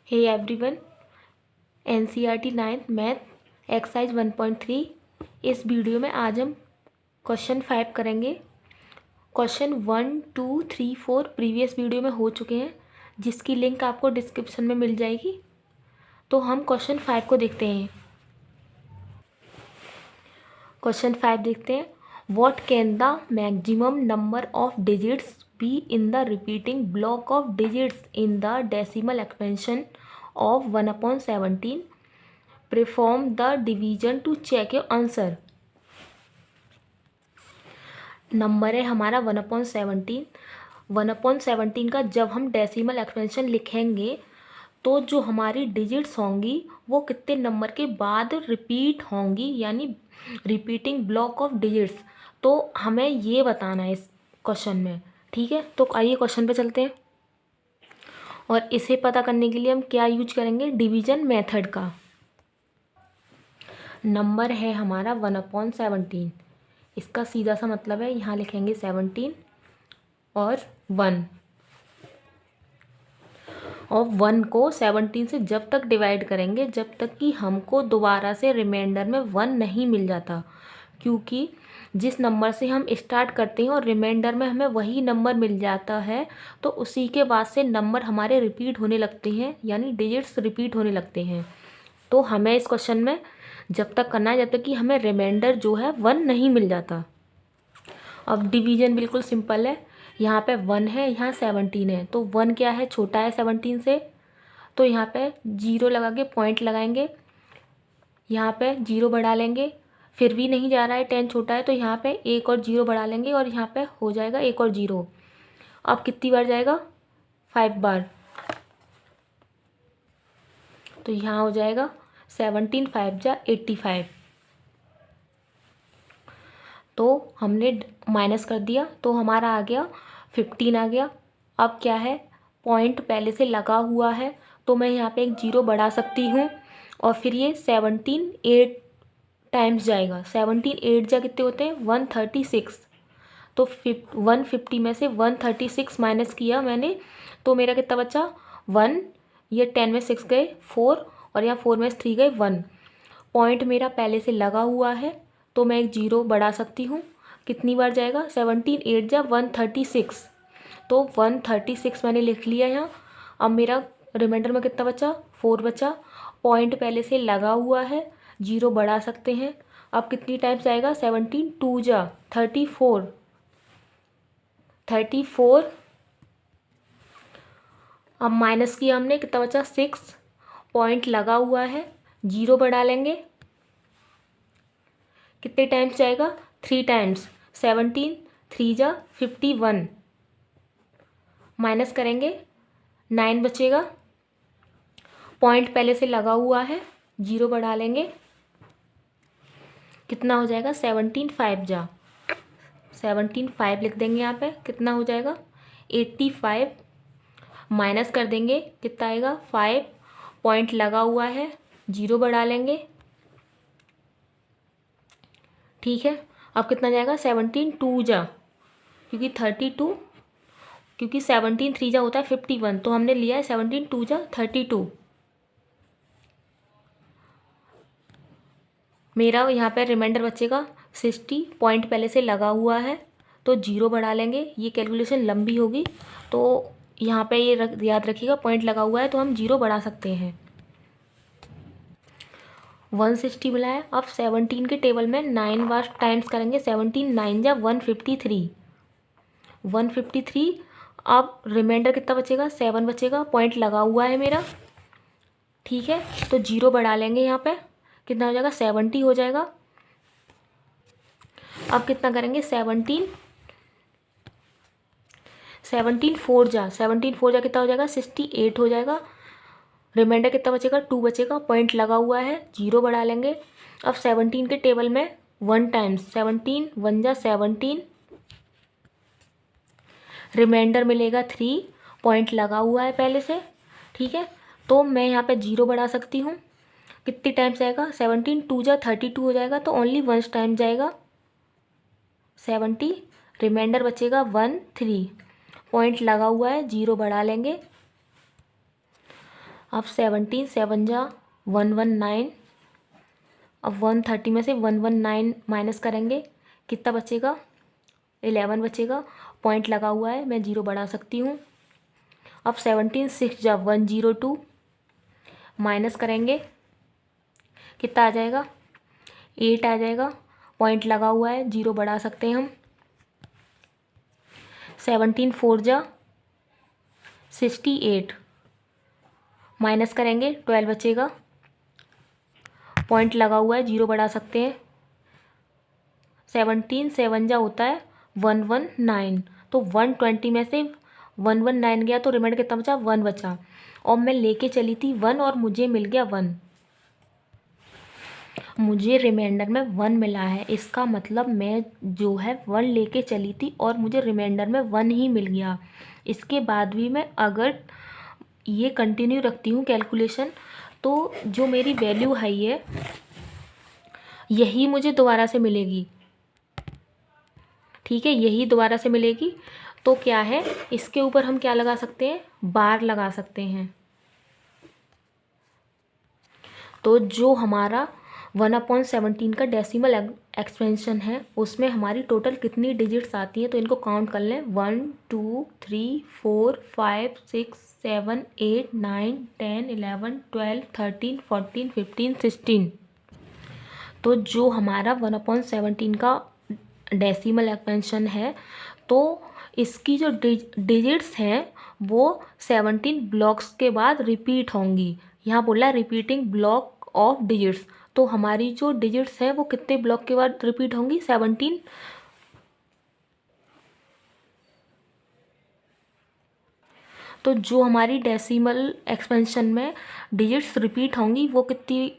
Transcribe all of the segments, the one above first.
हे everyone, NCERT 9th math exercise 1.3। इस video में आज हम क्वेश्चन 5 करेंगे। क्वेश्चन 1, 2, 3, 4 प्रीवियस वीडियो में हो चुके हैं, जिसकी लिंक आपको डिस्क्रिप्शन में मिल जाएगी। तो हम क्वेश्चन 5 को देखते हैं। क्वेश्चन 5 देखते हैं। What can the maximum number of digits be in the repeating block of digits in the decimal expansion of 1/17? Perform the division to check your answer। Number है हमारा 1/17। 1/17 का जब हम डेसिमल एक्सपेंशन लिखेंगे तो जो हमारी डिजिट्स होंगी वो कितने नंबर के बाद रिपीट होंगी, यानी रिपीटिंग ब्लॉक ऑफ डिजिट्स। तो हमें ये बताना है इस क्वेश्चन में। ठीक है, तो आइए क्वेश्चन पे चलते हैं। और इसे पता करने के लिए हम क्या यूज करेंगे, डिवीजन मेथड का। नंबर है हमारा 1/17। इसका सीधा सा मतलब है, यहाँ लिखेंगे 17 और 1, और 1 को 17 से जब तक डिवाइड करेंगे जब तक कि हमको दोबारा से रिमाइंडर में 1 नहीं मिल जाता। क्योंकि जिस नंबर से हम स्टार्ट करते हैं और रिमाइंडर में हमें वही नंबर मिल जाता है, तो उसी के बाद से नंबर हमारे रिपीट होने लगते हैं, यानी डिजिट्स रिपीट होने लगते हैं। तो हमें इस क्वेश्चन में जब तक करना है जब तक कि हमें रिमाइंडर जो है 1 नहीं मिल जाता। अब डिवीजन बिल्कुल सिंपल है। यहाँ पे 1 है, यहाँ 17 है, तो 1 क्या है, छोटा है 17 से, तो यहाँ पे 0 लगा के पॉइंट लगाएंगे, यहाँ पे 0 बढ़ा लेंगे, फिर भी नहीं जा रहा है, 10 छोटा है, तो यहाँ पे 1 और 0 बढ़ा लेंगे और यहाँ पे हो जाएगा 1 और 0। अब कितनी बार जाएगा, 5 बार, तो यहाँ हो जाएगा 17 5 जा 85। तो हमने माइनस कर दिया तो हमारा आ गया 15 आ गया। अब क्या है, पॉइंट पहले से लगा हुआ है तो मैं यहाँ पे एक 0 बढ़ा सकती हूँ, और फिर ये 17 8 टाइम्स जाएगा। 17 8 जा कितने होते हैं, 136। तो 150 में से 136 माइनस किया मैंने, तो मेरा कितना बचा, 1। ये 10 में 6 गए 4, और यहाँ 4 में 3 गए 1। पॉइंट मेरा पहले से लगा हुआ है तो मैं एक 0 बढ़ा सकती हूँ। कितनी बार जाएगा, 17 8 जा 136, तो 136 मैंने लिख लिया यहाँ। अब मेरा रिमाइंडर में कितना बचा, 4 बचा। पॉइंट पहले से लगा हुआ है, 0 बढ़ा सकते हैं। अब कितनी टाइम्स जाएगा, 17 2 जा 34, 34। अब माइनस किया हमने, कितना बचा, 6। पॉइंट लगा हुआ है, 0 बढ़ा लेंगे, कितने टाइम्स जाएगा, 3 टाइम्स। 17 3 जा 51, माइनस करेंगे, 9 बचेगा। पॉइंट पहले से लगा हुआ है, 0 बढ़ा लेंगे, कितना हो जाएगा, 17 5 जा 17 5 लिख देंगे यहाँ पे, कितना हो जाएगा 85। माइनस कर देंगे, कितना आएगा 5। पॉइंट लगा हुआ है, 0 बढ़ा लेंगे, ठीक है। अब कितना जाएगा, 17 2 जा, क्योंकि 32, क्योंकि 17 3 जा होता है 51, तो हमने लिया है 17 2 जा 32। मेरा यहाँ पे रिमाइंडर बचेगा 60। पॉइंट पहले से लगा हुआ है तो 0 बढ़ा लेंगे। ये कैलकुलेशन लंबी होगी तो यहाँ पे ये याद रखिएगा, पॉइंट लगा हुआ है तो हम 0 बढ़ा सकते हैं। 160 मिला है। अब 17 के टेबल में 9 बार टाइम्स करेंगे। 17 9 जा 153, 153। अब रिमाइंडर कितना बचेगा, 7 बचेगा। पॉइंट लगा हुआ है मेरा, ठीक है, तो 0 बढ़ा लेंगे। यहाँ पे कितना हो जाएगा, 70 हो जाएगा। अब कितना करेंगे, 17 4 जा 17 4 जा कितना हो जाएगा, 68 हो जाएगा। रिमाइंडर कितना बचेगा, 2 बचेगा। पॉइंट लगा हुआ है, 0 बढ़ा लेंगे। अब 17 के टेबल में 1 टाइम्स, 17 1 जा 17। रिमाइंडर मिलेगा 3, पॉइंट लगा हुआ है पहले से, ठीक है, तो मैं यहाँ पे 0 बढ़ा सकती हूँ। कितनी टाइम्स जाएगा, 17 2 जा 32 हो जाएगा, तो ओनली 1 टाइम जाएगा 70। रिमाइंडर बचेगा 1 3, पॉइंट लगा हुआ है, 0 बढ़ा लेंगे। अब 17 7 जा 119। अब 130 में से 119 माइनस करेंगे, कितना बचेगा? 11 बचेगा। पॉइंट लगा हुआ है, मैं 0 बढ़ा सकती हूँ। अब 17 6 जा 102 माइनस करेंगे, कितना आ जाएगा? 8 आ जाएगा। पॉइंट लगा हुआ है, 0 बढ़ा सकते हैं हम। 17 4 जा 68 माइनस करेंगे, 12 बचेगा। पॉइंट लगा हुआ है, 0 बढ़ा सकते हैं। 17 7 जा होता है 119, तो 120 में से 119 गया तो रिमाइंडर कितना बचा? 1 बचा। और मैं लेके चली थी 1 और मुझे मिल गया 1। मुझे रिमाइंडर में 1 मिला है, इसका मतलब मैं जो है 1 लेके चली थी और मुझे रिमाइंडर में 1 ही मिल गया। इसके बाद भी मैं अगर ये कंटिन्यू रखती हूँ कैलकुलेशन, तो जो मेरी वैल्यू है ये यही मुझे दोबारा से मिलेगी। ठीक है, यही दोबारा से मिलेगी। तो क्या है, इसके ऊपर हम क्या लगा सकते हैं? बार लगा सकते हैं। तो जो हमारा 1/17 का डेसिमल एक्सपेंशन है उसमें हमारी टोटल कितनी डिजिट्स आती हैं, तो इनको काउंट कर लें। 1 2 3 4 5 6 7 8 9 10 11 12 13 14 15 16। तो जो हमारा 1/17 का डेसिमल एक्सपेंशन है, तो इसकी जो डिजिट्स हैं वो 17 ब्लॉक्स के बाद रिपीट होंगी। यहाँ बोला रिपीटिंग ब्लॉक ऑफ डिजिट्स, तो हमारी जो डिजिट्स हैं वो कितने ब्लॉक के बाद रिपीट होंगी? 17। तो जो हमारी डेसिमल एक्सपेंशन में डिजिट्स रिपीट होंगी वो कितनी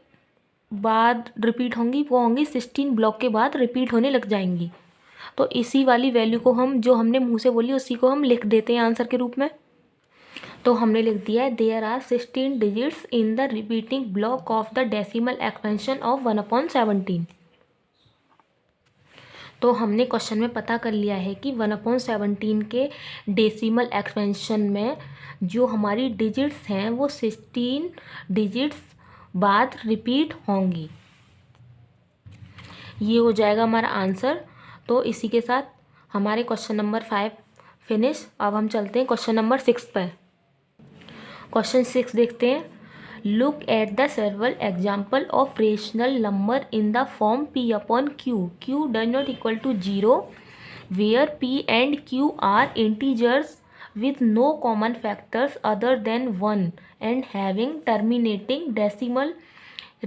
बाद रिपीट होंगी? वो होंगी 16 ब्लॉक के बाद रिपीट होने लग जाएंगी। तो इसी वाली वैल्यू को हम जो हमने मुंह से बोली उसी को हम लिख देते हैं आंसर के रूप में। तो हमने लिख दिया है there are 16 digits in the repeating block of the decimal expansion of 1/17। तो हमने क्वेश्चन में पता कर लिया है कि 1/17 के डेसिमल एक्सपेंशन में जो हमारी डिजिट्स हैं वो 16 डिजिट्स बाद रिपीट होंगी। ये हो जाएगा हमारा आंसर। तो इसी के साथ हमारे क्वेश्चन नंबर 5 फिनिश। अब हम चलते हैं क्वेश्चन नंबर 6 पर। क्वेश्चन 6 देखते हैं। Look at the several example of rational number in the form p/q q does not equal to 0 where p and q are integers with no common factors other than 1 and having terminating decimal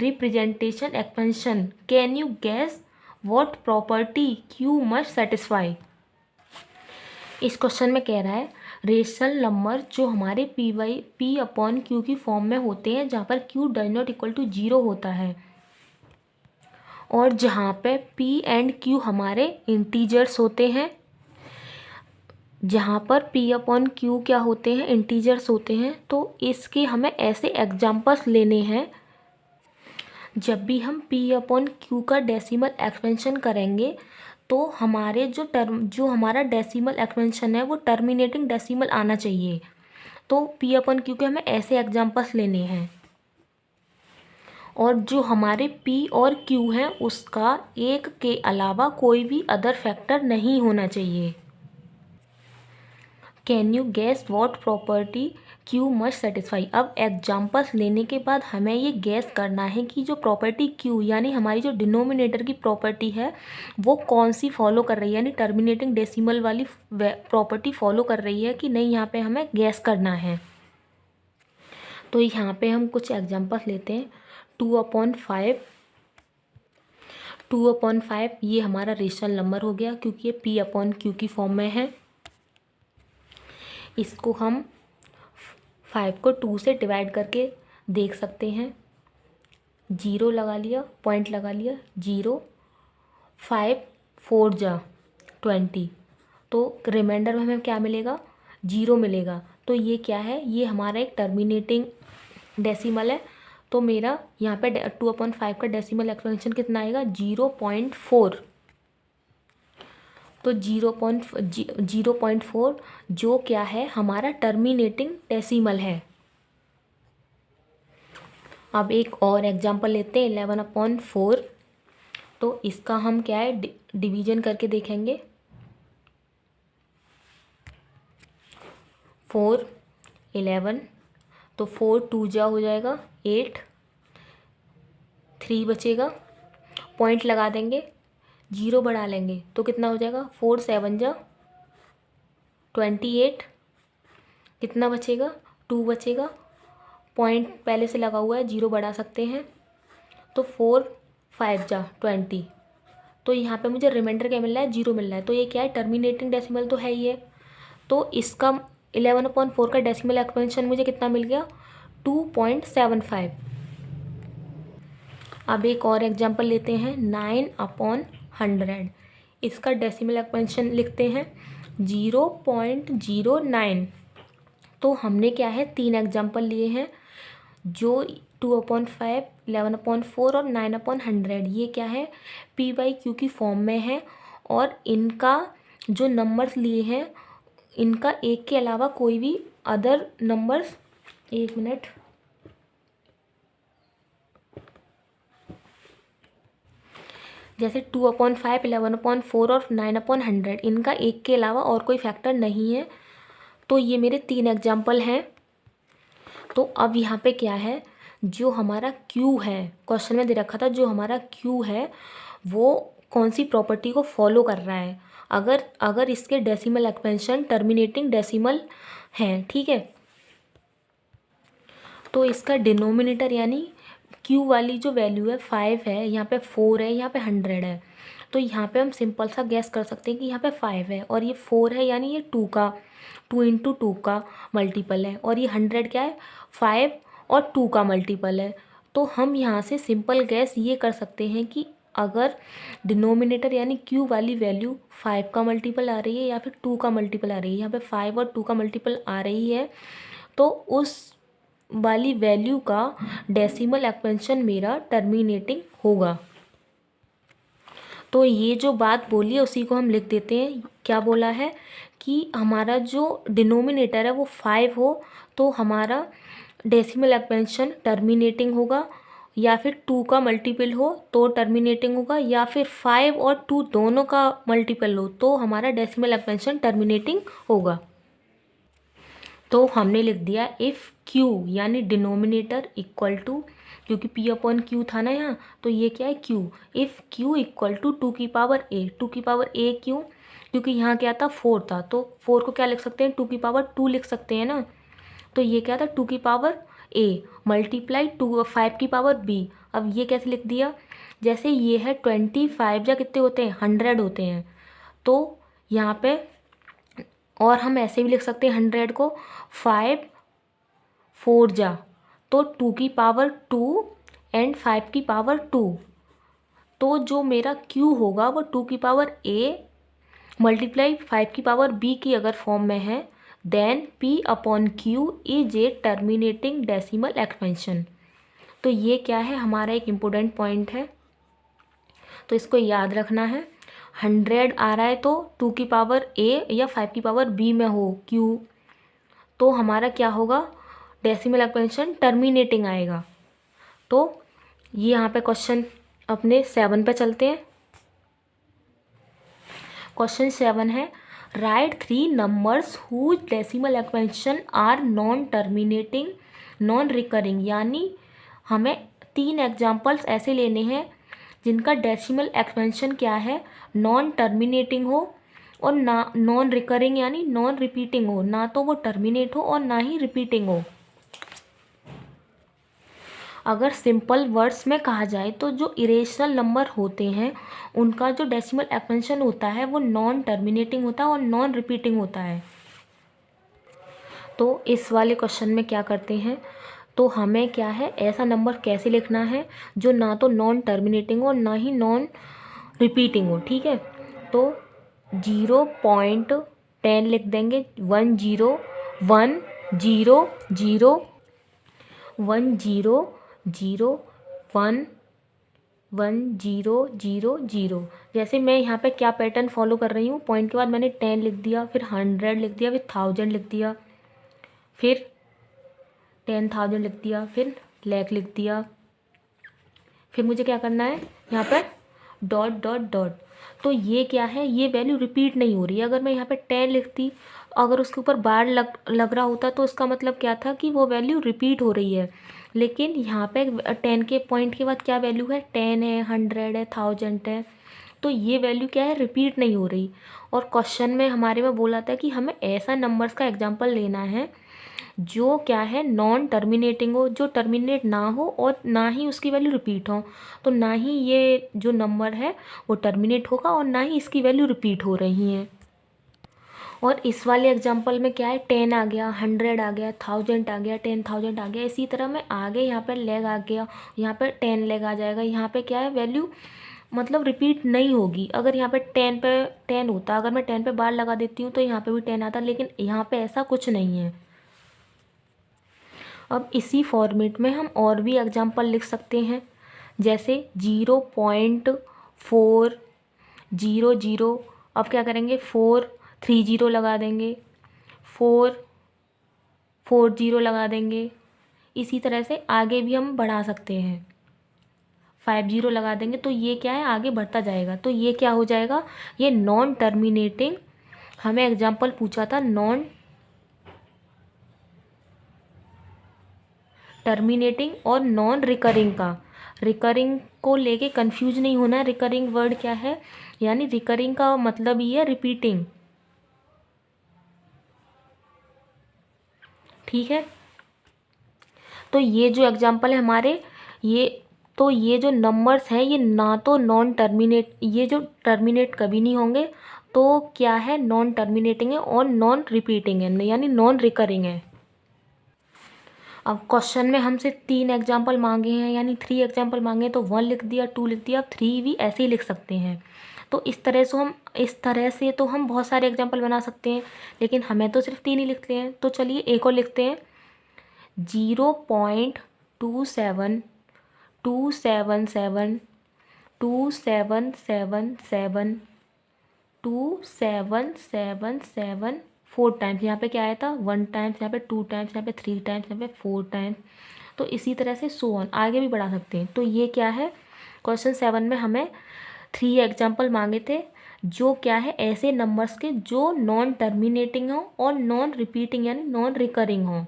representation expansion. Can you guess what property q must satisfy? इस question में कह रहा है rational number जो हमारे p/q की form में होते हैं जहाँ पर q does not equal to 0 होता है और जहाँ पे p and q हमारे इंटीजर्स होते हैं, जहाँ पर p/q क्या होते हैं? इंटीजर्स होते हैं। तो इसके हमें ऐसे एग्जाम्पल्स लेने हैं जब भी हम p/q का डेसिमल एक्सपेंशन करेंगे तो हमारे जो हमारा डेसिमल एक्सपेंशन है वो टर्मिनेटिंग डेसिमल आना चाहिए। तो p/q के हमें ऐसे एग्जाम्पल्स लेने हैं और जो हमारे p और q हैं उसका एक के अलावा कोई भी अदर फैक्टर नहीं होना चाहिए। Can you gas what property q must satisfy? अब एग्जाम्पल्स लेने के बाद हमें ये गैस करना है कि जो प्रॉपर्टी q यानी हमारी जो डिनोमिनेटर की प्रॉपर्टी है वो कौन सी फॉलो कर रही है, यानी टर्मिनेटिंग डेसिमल वाली प्रॉपर्टी फॉलो कर रही है कि नहीं, यहाँ पे हमें गैस करना है। तो यहाँ पे हम कुछ एग्जाम्पल्स लेते हैं। 2/5 ये हमारा रेशनल नंबर हो गया क्योंकि ये p/q की फॉर्म में है। इसको हम 5 को 2 से डिवाइड करके देख सकते हैं। 0 लगा लिया, पॉइंट लगा लिया, 0 5 4 जा 20, तो रिमाइंडर में हमें क्या मिलेगा? 0 मिलेगा। तो ये क्या है? ये हमारा एक टर्मिनेटिंग डेसिमल है। तो मेरा यहाँ पे 2/5 का डेसिमल एक्सपेंशन कितना आएगा? 0.4। तो 0.4 जो क्या है? हमारा टर्मिनेटिंग डेसिमल है। अब एक और एग्जांपल लेते हैं 11/4। तो इसका हम क्या है डिवीजन करके देखेंगे। 4 11, तो 4 2 जा हो जाएगा 8, 3 बचेगा, पॉइंट लगा देंगे, 0 बढ़ा लेंगे तो कितना हो जाएगा 4 7 जा 28, कितना बचेगा 2 बचेगा, पॉइंट पहले से लगा हुआ है, 0 बढ़ा सकते हैं तो 4 5 जा 20। तो यहाँ पे मुझे रिमाइंडर क्या मिल रहा है 0 मिल रहा है। तो ये क्या है टर्मिनेटिंग डेसिमल तो है ही है। तो इसका 11/4 का डेसिमल एक्सपेंशन मुझे कितना मिल गया 2.75। अब एक और एग्जांपल लेते हैं 9/100। इसका डेसिमल एक्सपेंशन लिखते हैं 0.09। तो हमने क्या है 3 एग्जांपल लिए हैं जो 2/5, 11/4 और 9/100 ये क्या है P/Q की फॉर्म में है। और इनका जो नंबर्स लिए हैं इनका एक के अलावा कोई भी अदर नंबर्स, एक मिनट, जैसे 2/5, 11/4 और 9/100 इनका एक के अलावा और कोई फैक्टर नहीं है। तो ये मेरे 3 एग्जाम्पल हैं। तो अब यहाँ पे क्या है जो हमारा Q है, क्वेश्चन में दे रखा था जो हमारा Q है वो कौन सी प्रॉपर्टी को फॉलो कर रहा है। अगर इसके डेसिमल एक्सपेंशन टर्मिनेटिंग डेसिमल हैं, ठीक है, तो इसका डिनोमिनेटर यानी Q वाली जो वैल्यू है 5 है, यहाँ पे 4 है, यहाँ पे 100 है। तो यहाँ पे हम सिंपल सा गैस कर सकते हैं कि यहाँ पे 5 है और ये 4 है, यानी ये 2 × 2 का मल्टीपल है, और ये 100 क्या है 5 और 2 का मल्टीपल है। तो हम यहाँ से सिंपल गैस ये कर सकते हैं कि अगर डिनोमिनेटर यानी Q वाली वैल्यू 5 का मल्टीपल आ रही है या फिर 2 का मल्टीपल आ रही है, यहाँ पे 5 और 2 का मल्टीपल आ रही है, तो उस वाली वैल्यू का डेसिमल एक्सपेंशन मेरा टर्मिनेटिंग होगा। तो ये जो बात बोली है उसी को हम लिख देते हैं। क्या बोला है कि हमारा जो डिनोमिनेटर है वो 5 हो तो हमारा डेसिमल एक्सपेंशन टर्मिनेटिंग होगा, या फिर 2 का मल्टीपल हो तो टर्मिनेटिंग होगा, या फिर 5 और 2 दोनों का मल्टीपल हो तो हमारा डेसिमल एक्सपेंशन टर्मिनेटिंग होगा। तो हमने लिख दिया इफ़ Q यानी डिनोमिनेटर इक्वल टू, क्योंकि P/Q था ना यहाँ, तो ये क्या है Q, if Q equal to 2 की पावर A। 2 की पावर A क्यों, क्योंकि यहाँ क्या था 4 था, तो 4 को क्या लिख सकते हैं 2 की पावर 2 लिख सकते हैं ना। तो ये क्या था 2 की पावर A मल्टीप्लाई 5 की पावर B। अब ये कैसे लिख दिया, जैसे ये है 25 या कितने होते हैं 100 होते हैं, तो यहाँ पे और हम ऐसे भी लिख सकते हैं 100 को 5 4 जा, तो 2 की पावर 2 एंड 5 की पावर 2। तो जो मेरा Q होगा वो 2 की पावर A मल्टीप्लाई 5 की पावर B की अगर फॉर्म में है, then P/Q is a terminating decimal expansion. तो ये क्या है हमारा एक इम्पोर्टेंट पॉइंट है, तो इसको याद रखना है। 100 आ रहा है तो 2 की पावर A या 5 की पावर B में हो Q, तो हमारा क्या होगा डेसिमल एक्सपेंशन टर्मिनेटिंग आएगा। तो ये यहाँ पे क्वेश्चन अपने 7 पे चलते हैं। क्वेश्चन 7 है write 3 numbers whose decimal expansion are non terminating non recurring. यानी हमें 3 एग्जाम्पल्स ऐसे लेने हैं जिनका डेसिमल एक्सपेंशन क्या है नॉन टर्मिनेटिंग हो और ना नॉन रिकरिंग यानी नॉन रिपीटिंग हो, ना तो वो टर्मिनेट हो और ना ही रिपीटिंग हो। अगर सिंपल वर्ड्स में कहा जाए तो जो इरेशनल नंबर होते हैं उनका जो डेसिमल एक्सपेंशन होता है वो नॉन टर्मिनेटिंग होता है और नॉन रिपीटिंग होता है। तो इस वाले क्वेश्चन में क्या करते हैं, तो हमें क्या है ऐसा नंबर कैसे लिखना है जो ना तो नॉन टर्मिनेटिंग हो ना ही नॉन रिपीटिंग हो, ठीक है। तो 0.10 लिख देंगे, 1 0 1 0 0 1 0 0 1 1 0 0 0। जैसे मैं यहाँ पे क्या पैटर्न फॉलो कर रही हूँ, पॉइंट के बाद मैंने 10 लिख दिया, फिर 100 लिख दिया, फिर 1000 लिख दिया, फिर 10,000 लिख दिया, फिर लैग लिख दिया। फिर मुझे क्या करना है, यहाँ पर डॉट डॉट डॉट। तो ये क्या है, ये वैल्यू रिपीट नहीं हो रही है। अगर मैं यहाँ पे 10 लिखती, अगर उसके ऊपर बार लग रहा होता तो इसका मतलब क्या था कि वो वैल्यू रिपीट हो रही है। लेकिन यहाँ पे 10 के पॉइंट के बाद क्या वैल्यू है, 10 है, 100 है, 1000 है। तो ये वैल्यू क्या है, रिपीट नहीं हो रही। और क्वेश्चन में हमारे में बोला था कि हमें ऐसा नंबर्स का एग्जाम्पल लेना है जो क्या है, नॉन टर्मिनेटिंग हो, जो टर्मिनेट ना हो और ना ही उसकी वैल्यू रिपीट हो। तो ना ही ये जो नंबर है वो टर्मिनेट होगा और ना ही इसकी वैल्यू रिपीट हो रही है। और इस वाले एग्जांपल में क्या है, 10 आ गया, 100 आ गया, 1000 आ गया, 10,000 आ गया। इसी तरह में आगे यहाँ पर लेग आ गया, यहाँ पर 10 लेग आ जाएगा। यहाँ पे क्या है, वैल्यू मतलब रिपीट नहीं होगी। अगर यहाँ पे 10 पे 10 होता, अगर मैं 10 पे बार लगा देती हूँ तो यहाँ पे भी 10 आता, लेकिन यहाँ पे ऐसा कुछ नहीं है। अब इसी फॉर्मेट में हम और भी एग्जांपल लिख सकते हैं, जैसे 0.400। अब क्या करेंगे, 430 लगा देंगे, 440 लगा देंगे। इसी तरह से आगे भी हम बढ़ा सकते हैं, 50 लगा देंगे। तो ये क्या है, आगे बढ़ता जाएगा। तो ये क्या हो जाएगा, ये नॉन टर्मिनेटिंग, हमें एग्जाम्पल पूछा था नॉन टर्मिनेटिंग और नॉन रिकरिंग का। रिकरिंग को लेके कंफ्यूज नहीं होना है। रिकरिंग वर्ड क्या है, यानी रिकरिंग का मतलब ही है रिपीटिंग, ठीक है। तो ये जो एग्जाम्पल है हमारे, ये जो नंबर्स हैं ये ना तो नॉन टर्मिनेट, ये जो टर्मिनेट कभी नहीं होंगे, तो क्या है, नॉन टर्मिनेटिंग है और नॉन रिपीटिंग है, यानी नॉन रिकरिंग है। अब क्वेश्चन में हमसे 3 एग्जाम्पल मांगे हैं, यानी 3 एग्जाम्पल मांगे, तो 1 लिख दिया, 2 लिख दिया, अब 3 भी ऐसे ही लिख सकते हैं। तो इस तरह से तो हम बहुत सारे एग्जाम्पल बना सकते हैं, लेकिन हमें तो सिर्फ 3 ही लिखते हैं। तो चलिए एक और लिखते हैं, 0.27727277727 4 टाइम्स। यहाँ पे क्या आया था, 1 टाइम्स, यहाँ पे 2 टाइम्स, यहाँ पे 3 टाइम्स, यहाँ पे 4 टाइम्स। तो इसी तरह से सो ऑन आगे भी बढ़ा सकते हैं। तो ये क्या है, क्वेश्चन 7 में हमें 3 एग्जाम्पल मांगे थे, जो क्या है, ऐसे नंबर्स के जो नॉन टर्मिनेटिंग हो और नॉन रिपीटिंग यानी नॉन रिकरिंग हो।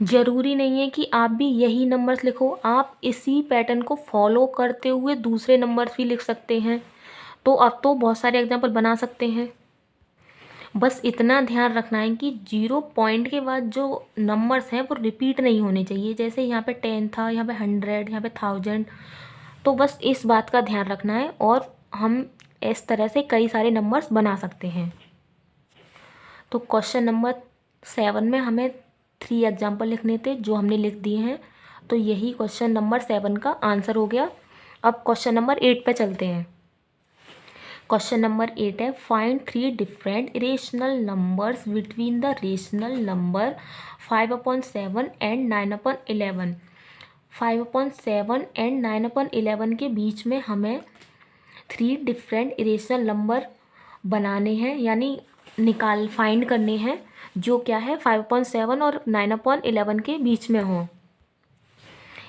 ज़रूरी नहीं है कि आप भी यही नंबर्स लिखो, आप इसी पैटर्न को फॉलो करते हुए दूसरे नंबर्स भी लिख सकते हैं। तो अब तो बहुत सारे एग्जाम्पल बना सकते हैं। बस इतना ध्यान रखना है कि 0 पॉइंट के बाद जो नंबर्स हैं वो रिपीट नहीं होने चाहिए। जैसे यहाँ पे 10 था, यहाँ पे 100, यहाँ पे 1000। तो बस इस बात का ध्यान रखना है और हम इस तरह से कई सारे नंबर्स बना सकते हैं। तो क्वेश्चन नंबर 7 में हमें 3 एग्जाम्पल लिखने थे जो हमने लिख दिए हैं। तो यही क्वेश्चन नंबर 7 का आंसर हो गया। अब क्वेश्चन नंबर 8 पे चलते हैं। क्वेश्चन नंबर 8 है, find 3 different irrational numbers between the rational number 5/7 and 9/11। 5/7 and 9/11 के बीच में हमें 3 डिफरेंट इरेशनल नंबर बनाने हैं, यानी फाइंड करने हैं, जो क्या है 5/7 और 9/11 के बीच में हों।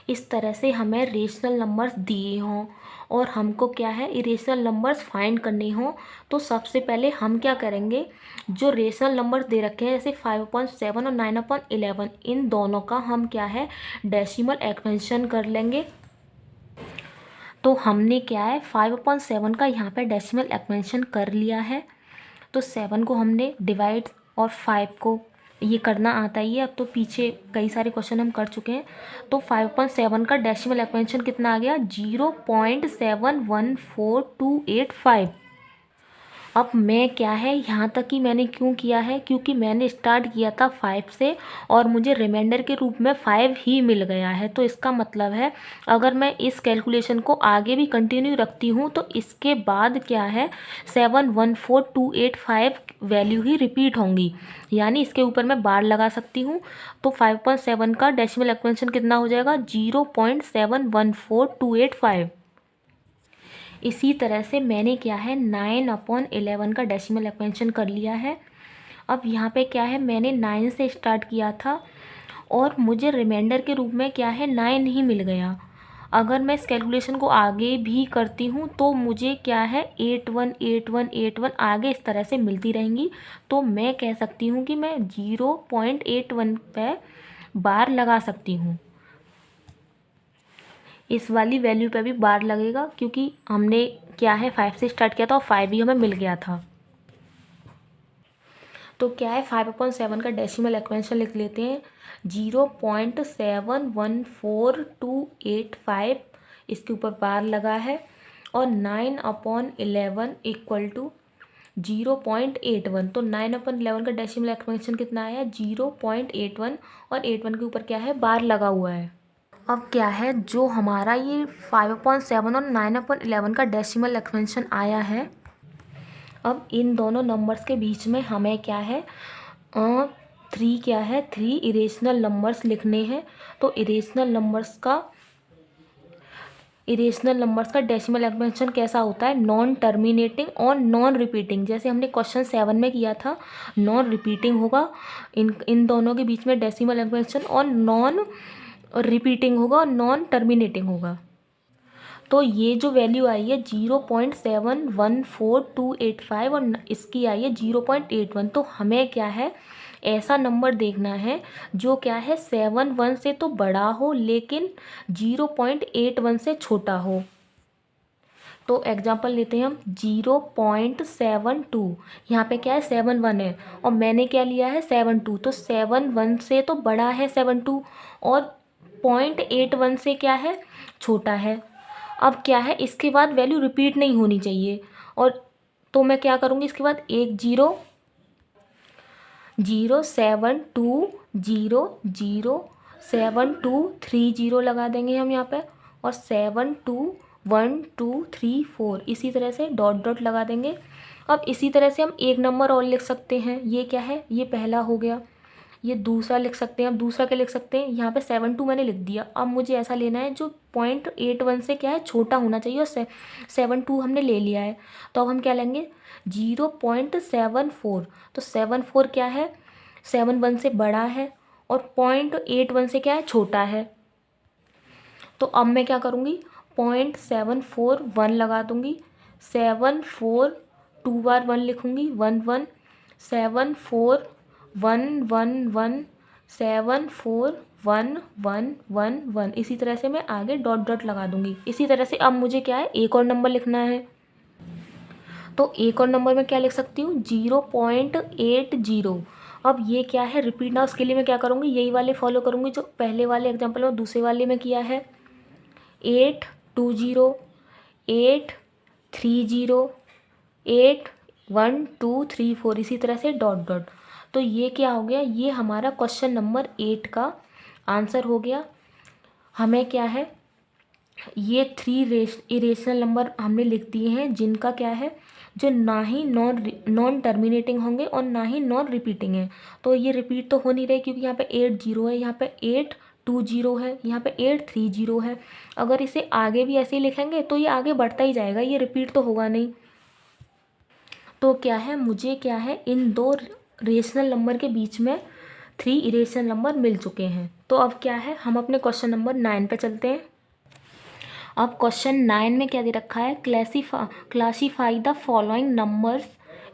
इस तरह से हमें रेशनल नंबर्स दिए हों और हमको क्या है, इरेशनल नंबर्स फाइंड करने हों। तो सबसे पहले हम क्या करेंगे, जो रेशनल नंबर्स दे रखे हैं जैसे 5/7 और 9/11, इन दोनों का हम क्या है, डेसिमल एक्सपेंशन कर लेंगे। तो हमने क्या है, 5/7 का यहाँ पे डेसिमल एक्सपेंशन कर लिया है। तो 7 को हमने डिवाइड और 5 को ये करना आता ही है, अब तो पीछे कई सारे क्वेश्चन हम कर चुके हैं। तो 5/7 का डेसिमल एक्सपेंशन कितना आ गया, 0.714285। अब मैं क्या है, यहाँ तक ही मैंने क्यों किया है, क्योंकि मैंने स्टार्ट किया था 5 से और मुझे रिमाइंडर के रूप में 5 ही मिल गया है। तो इसका मतलब है अगर मैं इस कैलकुलेशन को आगे भी कंटिन्यू रखती हूँ तो इसके बाद क्या है, 714285 वैल्यू ही रिपीट होंगी, यानी इसके ऊपर मैं बार लगा सकती हूँ। तो 5/7 का डेसिमल एक्सपेंशन कितना हो जाएगा, 0.714285। इसी तरह से मैंने क्या है, 9/11 का डेसिमल एक्सपेंशन कर लिया है। अब यहाँ पे क्या है, मैंने 9 से स्टार्ट किया था और मुझे रिमाइंडर के रूप में क्या है 9 ही मिल गया। अगर मैं इस कैलकुलेशन को आगे भी करती हूँ तो मुझे क्या है 8 1 8 1 8 1 आगे इस तरह से मिलती रहेंगी। तो मैं कह सकती हूँ कि मैं 0.81 पे बार लगा सकती हूँ। इस वाली वैल्यू पे भी बार लगेगा क्योंकि हमने क्या है 5 से स्टार्ट किया था और 5 भी हमें मिल गया था। तो क्या है 5/7 का डेसिमल एक्सपेंशन लिख लेते हैं 0.714285 इसके ऊपर बार लगा है और 9/11 इक्वल टू 0.81। तो 9/11 का डेसिमल एक्सपेंशन कितना आया 0.81 और 81 के ऊपर क्या है बार लगा हुआ है। अब क्या है जो हमारा ये 5/7 और 9/11 का डेसिमल एक्सपेंशन आया है, अब इन दोनों नंबर्स के बीच में हमें क्या है 3 क्या है 3 इरेशनल नंबर्स लिखने हैं। तो इरेशनल नंबर्स का डेसिमल एक्सपेंशन कैसा होता है नॉन टर्मिनेटिंग और नॉन रिपीटिंग। जैसे हमने क्वेश्चन 7 में किया था नॉन रिपीटिंग होगा इन दोनों के बीच में डेसिमल एक्सपेंशन, और नॉन रिपीटिंग होगा और नॉन टर्मिनेटिंग होगा। तो ये जो वैल्यू आई है 0.714285 और इसकी आई है 0.81। तो हमें क्या है ऐसा नंबर देखना है जो क्या है 71 से तो बड़ा हो लेकिन 0.81 से छोटा हो। तो एग्जांपल लेते हैं हम 0.72, यहाँ पे क्या है 71 है और मैंने क्या लिया है 72। तो 71 से तो बड़ा है 72 और 0.81 से क्या है छोटा है। अब क्या है इसके बाद वैल्यू रिपीट नहीं होनी चाहिए, और तो मैं क्या करूँगी इसके बाद एक 0 0 7 2 0 0 7 2 3 0 लगा देंगे हम यहाँ पे, और 7 2 1 2 3 4 इसी तरह से डॉट डॉट लगा देंगे। अब इसी तरह से हम एक नंबर और लिख सकते हैं, ये क्या है ये पहला हो गया, ये दूसरा लिख सकते हैं। अब दूसरा क्या लिख सकते हैं यहाँ पे 7 2 मैंने लिख दिया। अब मुझे ऐसा लेना है जो 0.81 से क्या है छोटा होना चाहिए, और 7 2 हमने ले लिया है। तो अब हम क्या लेंगे 0.74। तो 74 क्या है 71 से बड़ा है और 0.81 से क्या है छोटा है। तो अब मैं क्या करूँगी 0.741 लगा दूँगी, 7 4 2 बार 1 लिखूँगी 1 1 7 4 1 1 1 7 4 1 1 1 1 इसी तरह से मैं आगे डॉट डॉट लगा दूँगी। इसी तरह से अब मुझे क्या है एक और नंबर लिखना है। तो एक और नंबर में क्या लिख सकती हूँ 0.80। अब ये क्या है रिपीट ना, उसके लिए मैं क्या करूँगी यही वाले फॉलो करूँगी जो पहले वाले एग्जाम्पल में दूसरे वाले में किया है 8 2 0 8 3 0 8 1 2 3 4 इसी तरह से डॉट डॉट। तो ये क्या हो गया ये हमारा क्वेश्चन नंबर 8 का आंसर हो गया। हमें क्या है ये 3 इरेशनल नंबर हमने लिख दिए हैं जिनका क्या है जो ना ही नॉन टर्मिनेटिंग होंगे और ना ही नॉन रिपीटिंग है। तो ये रिपीट तो हो नहीं रही क्योंकि यहाँ पे 8 0 है, यहाँ पे 8 2 0 है, यहाँ पे 8 3 0 है। अगर इसे आगे भी ऐसे ही लिखेंगे तो ये आगे बढ़ता ही जाएगा, ये रिपीट तो होगा नहीं। तो क्या है मुझे क्या है इन दो रेशनल नंबर के बीच में 3 इरेशनल नंबर मिल चुके हैं। तो अब क्या है हम अपने क्वेश्चन नंबर 9 पे चलते हैं। अब क्वेश्चन 9 में क्या दे रखा है classify the following numbers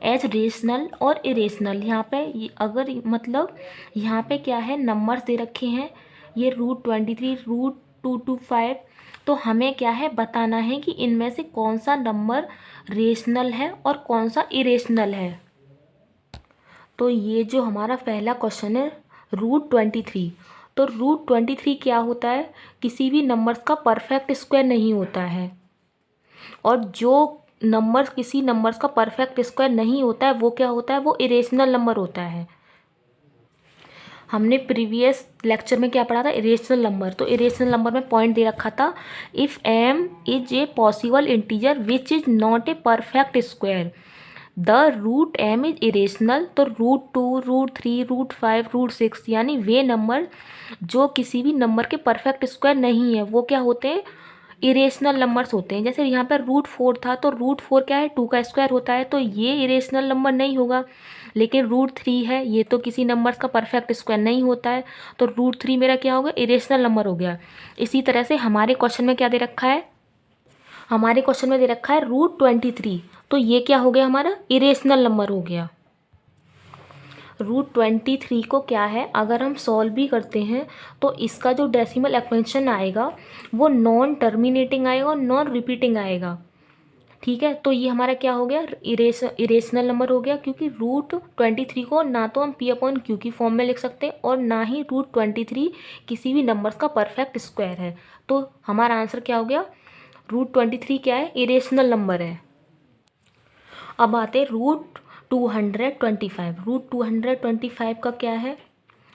as rational और इरेशनल। यहाँ पे अगर मतलब यहाँ पे क्या है नंबर्स दे रखे हैं ये √23 √225। तो हमें क्या है बताना है कि इनमें से कौन सा नंबर रेशनल है और कौन सा इरेशनल है। तो ये जो हमारा पहला क्वेश्चन है √23, तो √23 क्या होता है किसी भी नंबर्स का परफेक्ट स्क्वायर नहीं होता है, और जो नंबर्स किसी नंबर्स का परफेक्ट स्क्वायर नहीं होता है वो क्या होता है वो इरेशनल नंबर होता है। हमने प्रीवियस लेक्चर में क्या पढ़ा था इरेशनल नंबर। तो इरेशनल नंबर में पॉइंट दे रखा था if m is a possible integer which is not a perfect square the √m is irrational. तो √2 √3 √5 √6 यानी वे नंबर जो किसी भी नंबर के परफेक्ट स्क्वायर नहीं है वो क्या होते हैं इरेशनल नंबर्स होते हैं। जैसे यहाँ पर √4 था तो √4 क्या है 2 का स्क्वायर होता है, तो ये इरेशनल नंबर नहीं होगा। लेकिन √3 है, ये तो किसी नंबर्स का परफेक्ट स्क्वायर नहीं होता है, तो √3 मेरा क्या हो गया, इरेशनल नंबर हो गया। इसी तरह से हमारे क्वेश्चन में क्या दे रखा है, हमारे क्वेश्चन में दे रखा है √23, तो ये क्या हो गया, हमारा इरेशनल नंबर हो गया। √23 को क्या है, अगर हम सॉल्व भी करते हैं तो इसका जो डेसिमल एक्सपेंशन आएगा वो नॉन टर्मिनेटिंग आएगा और नॉन रिपीटिंग आएगा। ठीक है, तो ये हमारा क्या हो गया, इरेशनल नंबर हो गया, क्योंकि √23 को ना तो हम P/Q की फॉर्म में लिख सकते हैं और ना ही √23 किसी भी नंबर्स का परफेक्ट स्क्वायर है। तो हमारा आंसर क्या हो गया, √23 क्या है, इरेशनल नंबर है। अब आते √225। √225 का क्या है,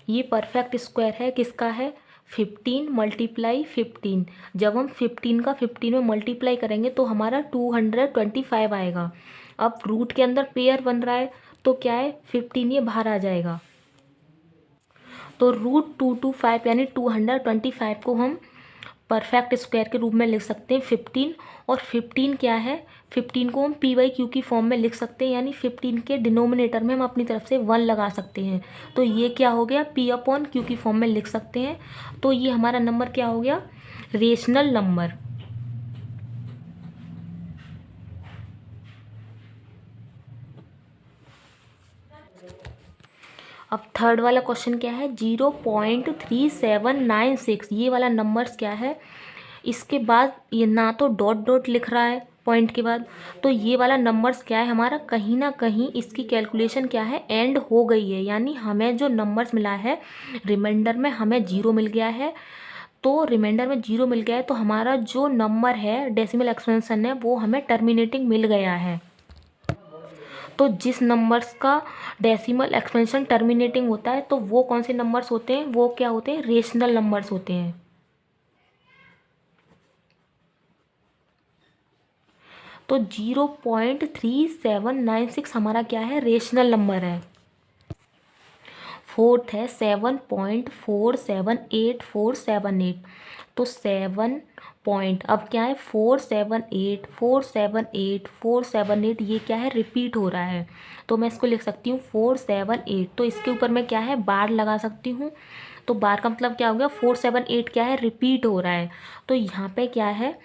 ये परफेक्ट स्क्वायर है, किसका है, 15 × 15। जब हम 15 का 15 में मल्टीप्लाई करेंगे तो हमारा 225 आएगा। अब रूट के अंदर पेयर बन रहा है तो क्या है, 15 ये बाहर आ जाएगा, तो √225 यानी 225 को हम परफेक्ट स्क्वायर के रूप में लिख सकते हैं 15। और 15 क्या है, 15 को हम P/Q की फॉर्म में लिख सकते हैं, यानी 15 के डिनोमिनेटर में हम अपनी तरफ से 1 लगा सकते हैं, तो ये क्या हो गया, P/Q की फॉर्म में लिख सकते हैं। तो ये हमारा नंबर क्या हो गया, रेशनल नंबर। अब थर्ड वाला क्वेश्चन क्या है, 0.3796, ये वाला नंबर्स क्या है, इसके बाद ये ना तो डॉट डॉट लिख रहा है पॉइंट के बाद, तो ये वाला नंबर्स क्या है हमारा, कहीं ना कहीं इसकी कैलकुलेशन क्या है, एंड हो गई है, यानी हमें जो नंबर्स मिला है रिमाइंडर में हमें 0 मिल गया है। तो रिमाइंडर में 0 मिल गया है तो हमारा जो नंबर है डेसिमल एक्सपेंशन है वो हमें टर्मिनेटिंग मिल गया है। तो जिस नंबर्स का डेसिमल एक्सपेंशन टर्मिनेटिंग होता है तो वो कौन से नंबर्स होते हैं, वो क्या होते हैं, रेशनल नंबर्स होते हैं। तो 0.3796 हमारा क्या है, रेशनल नंबर है। फोर्थ है 7.478478, तो 7 पॉइंट, अब क्या है 478 478 478, ये क्या है, रिपीट हो रहा है, तो मैं इसको लिख सकती हूँ 478, तो इसके ऊपर मैं क्या है, बार लगा सकती हूँ, तो बार का मतलब क्या हो गया, 478 क्या है, रिपीट हो रहा है, तो यहाँ पे क्या है,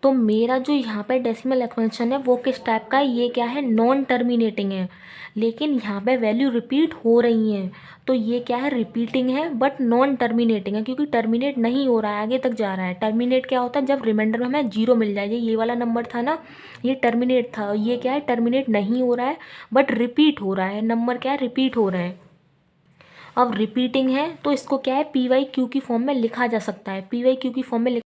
तो मेरा जो यहाँ पे डेसिमल एक्सपेंशन है वो किस टाइप का है, ये क्या है, नॉन टर्मिनेटिंग है, लेकिन यहाँ पे वैल्यू रिपीट हो रही हैं, तो ये क्या है, रिपीटिंग है बट नॉन टर्मिनेटिंग है, क्योंकि टर्मिनेट नहीं हो रहा है, आगे तक जा रहा है। टर्मिनेट क्या होता है, जब रिमाइंडर में हमें 0 मिल जाए, ये वाला नंबर था ना, ये टर्मिनेट था, ये क्या है, टर्मिनेट नहीं हो रहा है बट रिपीट हो रहा है, नंबर क्या है, रिपीट हो रहे हैं। अब रिपीटिंग है तो इसको क्या है, P/Q की फॉर्म में लिखा जा सकता है, P/Q की फॉर्म में,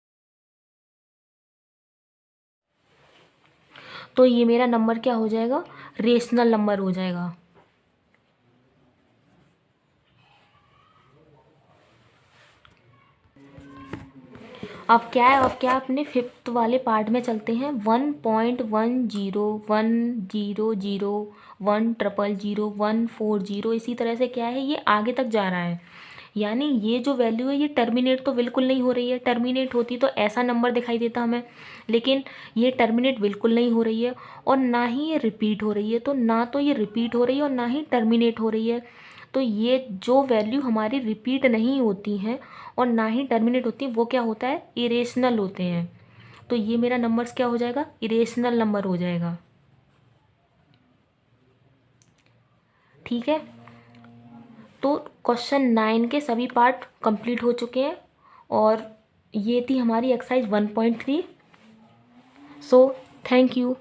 तो ये मेरा नंबर क्या हो जाएगा, रेशनल नंबर हो जाएगा। अब क्या है, अब क्या अपने फिफ्थ वाले पार्ट में चलते हैं। 1.10 100 100 100 इसी तरह से क्या है, ये आगे तक जा रहा है, यानी ये जो वैल्यू है ये टर्मिनेट तो बिल्कुल नहीं हो रही है, टर्मिनेट होती तो ऐसा नंबर दिखाई देता हमें, लेकिन ये टर्मिनेट बिल्कुल नहीं हो रही है और ना ही ये रिपीट हो रही है, तो ना तो ये रिपीट हो रही है और ना ही टर्मिनेट हो रही है, तो ये जो वैल्यू हमारी रिपीट नहीं होती हैं और ना ही टर्मिनेट होती है वो क्या होता है, इरेशनल होते हैं, तो ये मेरा नंबर्स क्या हो जाएगा, इरेशनल नंबर हो जाएगा। ठीक है, तो क्वेश्चन 9 के सभी पार्ट कंप्लीट हो चुके हैं और ये थी हमारी एक्सरसाइज 1.3। So thank you.